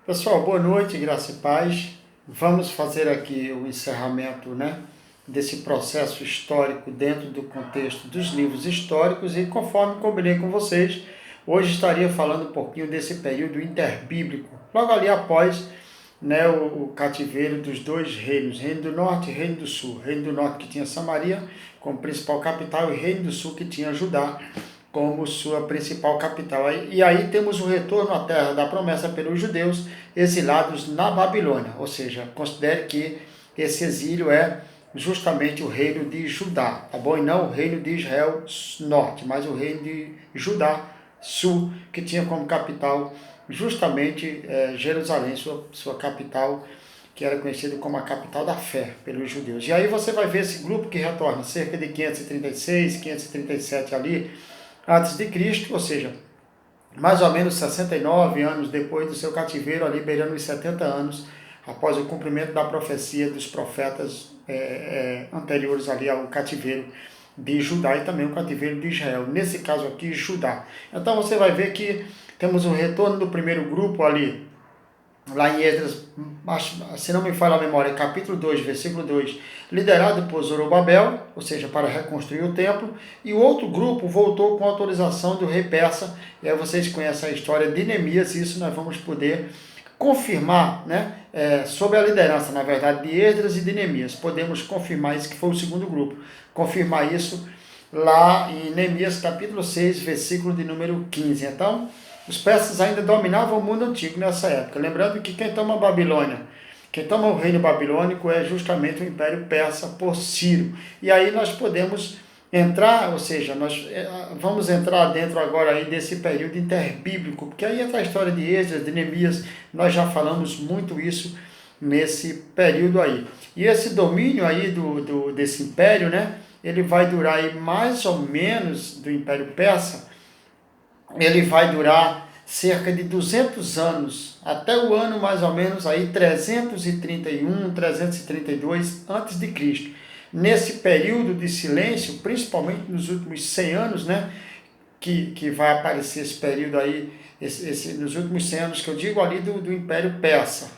Pessoal, boa noite, graça e paz. Vamos fazer aqui o encerramento, desse processo histórico dentro do contexto dos livros históricos e conforme combinei com vocês, hoje estaria falando um pouquinho desse período interbíblico, logo ali após o cativeiro dos dois reinos, Reino do Norte e Reino do Sul. Reino do Norte que tinha Samaria como principal capital e Reino do Sul que tinha Judá como sua principal capital. E aí temos o retorno à terra da promessa pelos judeus exilados na Babilônia, ou seja, considere que esse exílio é justamente o reino de Judá, tá bom? E não o reino de Israel norte, mas o reino de Judá sul, que tinha como capital justamente Jerusalém, sua capital, que era conhecido como a capital da fé pelos judeus. E aí você vai ver esse grupo que retorna cerca de 536, 537 ali, antes de Cristo, ou seja, mais ou menos 69 anos depois do seu cativeiro, ali beirando os 70 anos, após o cumprimento da profecia dos profetas anteriores ali ao cativeiro de Judá e também o cativeiro de Israel, nesse caso aqui, Judá. Então você vai ver que temos o retorno do primeiro grupo ali, lá em Esdras, se não me falha a memória, capítulo 2, versículo 2, liderado por Zorobabel, ou seja, para reconstruir o templo, e o outro grupo voltou com autorização do rei persa, e aí vocês conhecem a história de Neemias, e isso nós vamos poder confirmar, sob a liderança, na verdade, de Esdras e de Neemias, podemos confirmar isso, que foi o segundo grupo, confirmar isso lá em Neemias capítulo 6, versículo de número 15. Então, os persas ainda dominavam o mundo antigo nessa época. Lembrando que quem toma a Babilônia, quem toma o reino babilônico é justamente o Império Persa por Ciro. E aí nós podemos entrar, ou seja, nós vamos entrar dentro agora aí desse período interbíblico, porque aí entra a história de Esdras, de Neemias, nós já falamos muito isso nesse período aí. E esse domínio aí desse império, ele vai durar aí mais ou menos do Império Persa, ele vai durar cerca de 200 anos, até o ano mais ou menos aí 331, 332 antes de Cristo. Nesse período de silêncio, principalmente nos últimos 100 anos, que vai aparecer esse período aí, nos últimos 100 anos que eu digo ali do Império Persa,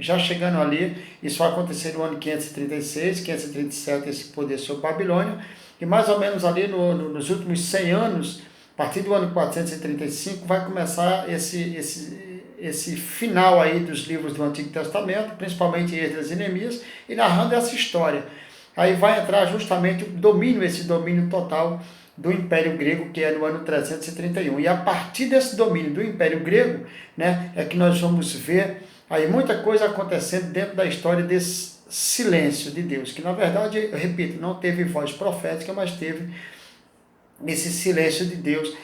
já chegando ali, isso vai acontecer no ano 536, 537, esse poder sobre Babilônia, e mais ou menos ali nos últimos 100 anos, a partir do ano 435, vai começar esse final aí dos livros do Antigo Testamento, principalmente Esdras e Neemias, e narrando essa história. Aí vai entrar justamente esse domínio total do Império Grego, que é no ano 331. E a partir desse domínio do Império Grego, é que nós vamos ver aí muita coisa acontecendo dentro da história desse silêncio de Deus, que na verdade, eu repito, não teve voz profética, mas teve esse silêncio de Deus,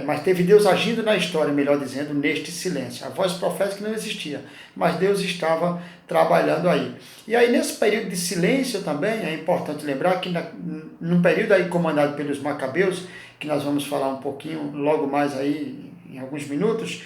mas teve Deus agindo na história, melhor dizendo, neste silêncio. A voz profética não existia, mas Deus estava trabalhando aí. E aí, nesse período de silêncio também, é importante lembrar que num período aí comandado pelos Macabeus, que nós vamos falar um pouquinho logo mais aí, em alguns minutos,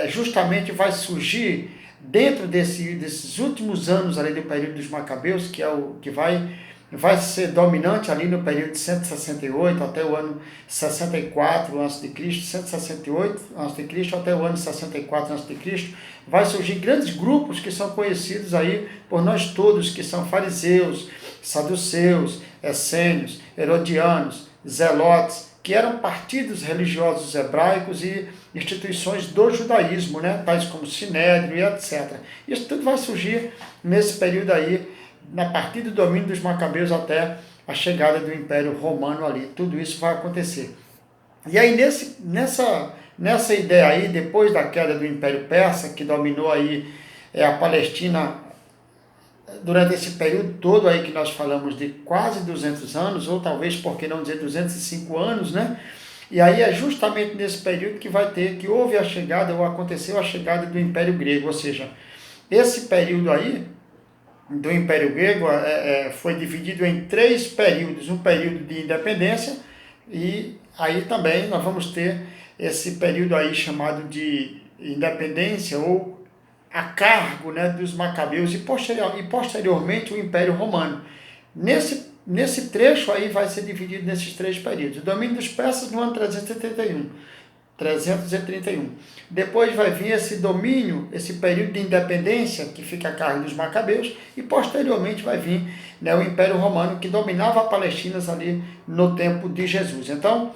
justamente vai surgir, dentro desses últimos anos ali do período dos Macabeus, que é o que vai ser dominante ali no período de 168 até o ano 64 a.C., 168 a.C. até o ano 64 a.C., vai surgir grandes grupos que são conhecidos aí por nós todos, que são fariseus, saduceus, essênios, herodianos, zelotes, que eram partidos religiosos hebraicos e instituições do judaísmo, tais como Sinédrio e etc. Isso tudo vai surgir nesse período aí, na partir do domínio dos Macabeus até a chegada do Império Romano ali. Tudo isso vai acontecer. E aí, nessa ideia aí, depois da queda do Império Persa, que dominou aí a Palestina durante esse período todo aí que nós falamos de quase 200 anos, ou talvez, por que não dizer 205 anos, E aí é justamente nesse período que houve a chegada, ou aconteceu a chegada do Império Grego, ou seja, esse período aí do Império Grego foi dividido em 3 períodos, um período de independência, e aí também nós vamos ter esse período aí chamado de independência, ou a cargo dos Macabeus, e posteriormente o Império Romano. Nesse trecho aí vai ser dividido nesses 3 períodos. O domínio dos persas no ano 371. 331. Depois vai vir esse domínio, esse período de independência que fica a cargo dos Macabeus, e posteriormente vai vir, né, o Império Romano, que dominava a Palestina ali no tempo de Jesus. Então,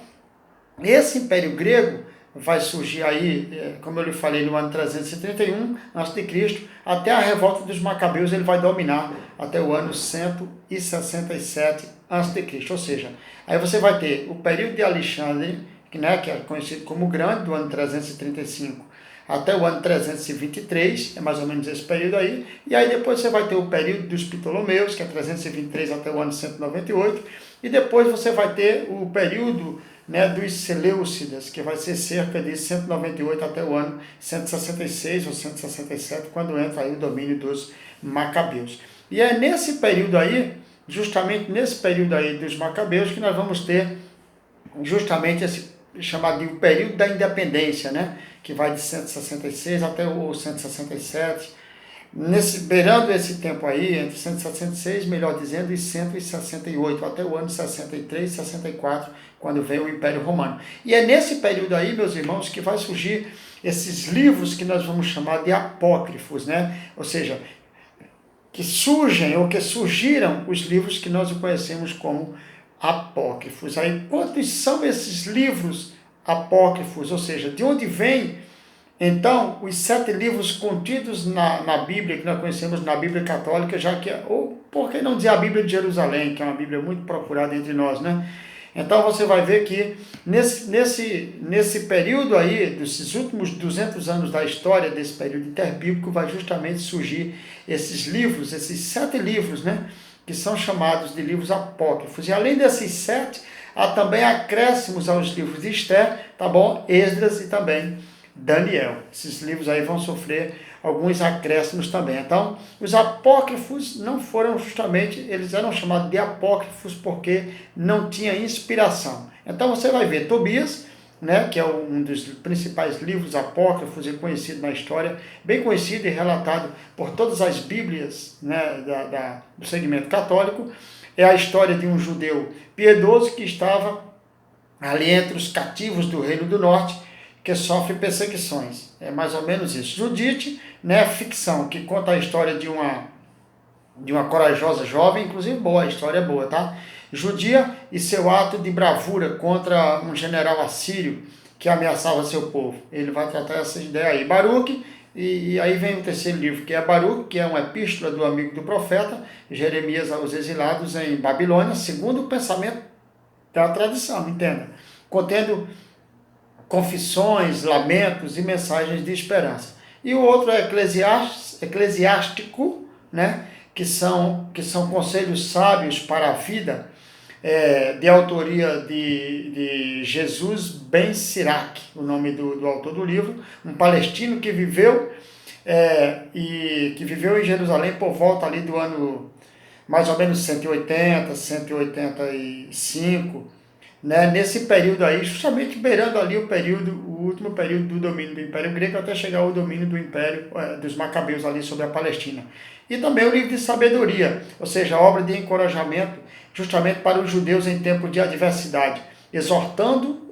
esse Império Grego vai surgir aí, como eu lhe falei, no ano 331 a.C., até a revolta dos Macabeus. Ele vai dominar até o ano 167 a.C. Ou seja, aí você vai ter o período de Alexandre, né, que é conhecido como Grande, do ano 335 até o ano 323, é mais ou menos esse período aí, e aí depois você vai ter o período dos Ptolomeus, que é 323 até o ano 198, e depois você vai ter o período, né, dos Seleucidas, que vai ser cerca de 198 até o ano 166 ou 167, quando entra aí o domínio dos Macabeus. E é nesse período aí, justamente nesse período aí dos Macabeus, que nós vamos ter justamente esse chamado de o período da independência, né, que vai de 166 até o 167, beirando esse tempo aí, entre 166, melhor dizendo, e 168, até o ano 63, 64, quando vem o Império Romano. E é nesse período aí, meus irmãos, que vai surgir esses livros que nós vamos chamar de apócrifos, né? Ou seja, que surgem ou que surgiram os livros que nós conhecemos como apócrifos. Aí, quantos são esses livros apócrifos? Ou seja, de onde vem, então, os 7 livros contidos na Bíblia, que nós conhecemos na Bíblia Católica, já que, ou por que não dizer a Bíblia de Jerusalém, que é uma Bíblia muito procurada entre nós, né? Então você vai ver que nesse período aí, desses últimos 200 anos da história, desse período interbíblico, vai justamente surgir esses livros, esses 7 livros, né, que são chamados de livros apócrifos. E além desses 7, há também acréscimos aos livros de Esther, tá bom? Esdras e também Daniel. Esses livros aí vão sofrer alguns acréscimos também. Então, os apócrifos não foram justamente, eles eram chamados de apócrifos porque não tinha inspiração. Então você vai ver Tobias, né, que é um dos principais livros apócrifos e conhecido na história, bem conhecido e relatado por todas as Bíblias, né, do segmento católico. É a história de um judeu piedoso que estava ali entre os cativos do Reino do Norte, que sofre perseguições. É mais ou menos isso. Judite, né, ficção, que conta a história de uma corajosa jovem, inclusive boa, a história é boa, tá? Judia e seu ato de bravura contra um general assírio que ameaçava seu povo. Ele vai tratar essa ideia aí. Baruque, e aí vem o terceiro livro, que é Baruque, que é uma epístola do amigo do profeta, Jeremias aos exilados em Babilônia, segundo o pensamento da tradição, entenda, contendo confissões, lamentos e mensagens de esperança. E o outro é eclesiástico, né, que são conselhos sábios para a vida, de autoria de Jesus Ben Sirac, o nome do autor do livro, um palestino que viveu em Jerusalém por volta ali do ano mais ou menos 180, 185, né, nesse período aí, justamente beirando ali o último período do domínio do Império Grego, até chegar ao domínio do Império dos Macabeus ali sobre a Palestina. E também o livro de sabedoria, ou seja, a obra de encorajamento justamente para os judeus em tempo de adversidade, exortando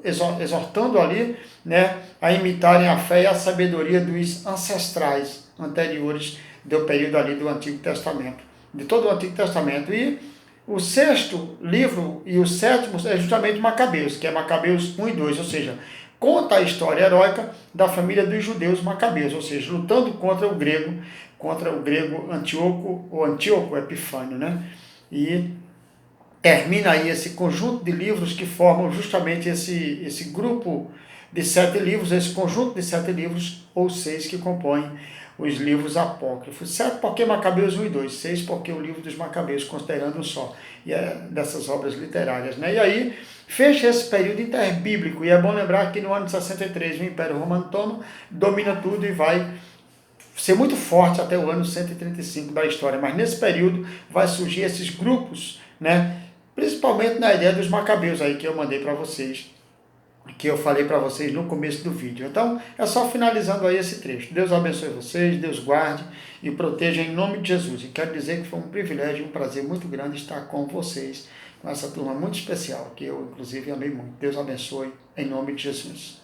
ali, né, a imitarem a fé e a sabedoria dos ancestrais anteriores do período ali do Antigo Testamento, de todo o Antigo Testamento. E o 6º livro e o 7º é justamente Macabeus, que é Macabeus 1 e 2, ou seja, conta a história heróica da família dos judeus Macabeus, ou seja, lutando contra o grego Antíoco Epifânio, né? E termina aí esse conjunto de livros que formam justamente esse grupo de 7 livros, esse conjunto de 7 livros, ou 6 que compõem os livros apócrifos. 7 porque Macabeus 1 e 2, 6 porque o livro dos Macabeus, considerando um só, e é dessas obras literárias, né? E aí fecha esse período interbíblico, e é bom lembrar que no ano de 63 o Império Romano domina tudo e vai ser muito forte até o ano 135 da história, mas nesse período vai surgir esses grupos, né? Principalmente na ideia dos Macabeus aí que eu mandei para vocês, que eu falei para vocês no começo do vídeo. Então, é só finalizando aí esse trecho. Deus abençoe vocês, Deus guarde e proteja em nome de Jesus. E quero dizer que foi um privilégio, um prazer muito grande estar com vocês, com essa turma muito especial, que eu, inclusive, amei muito. Deus abençoe em nome de Jesus.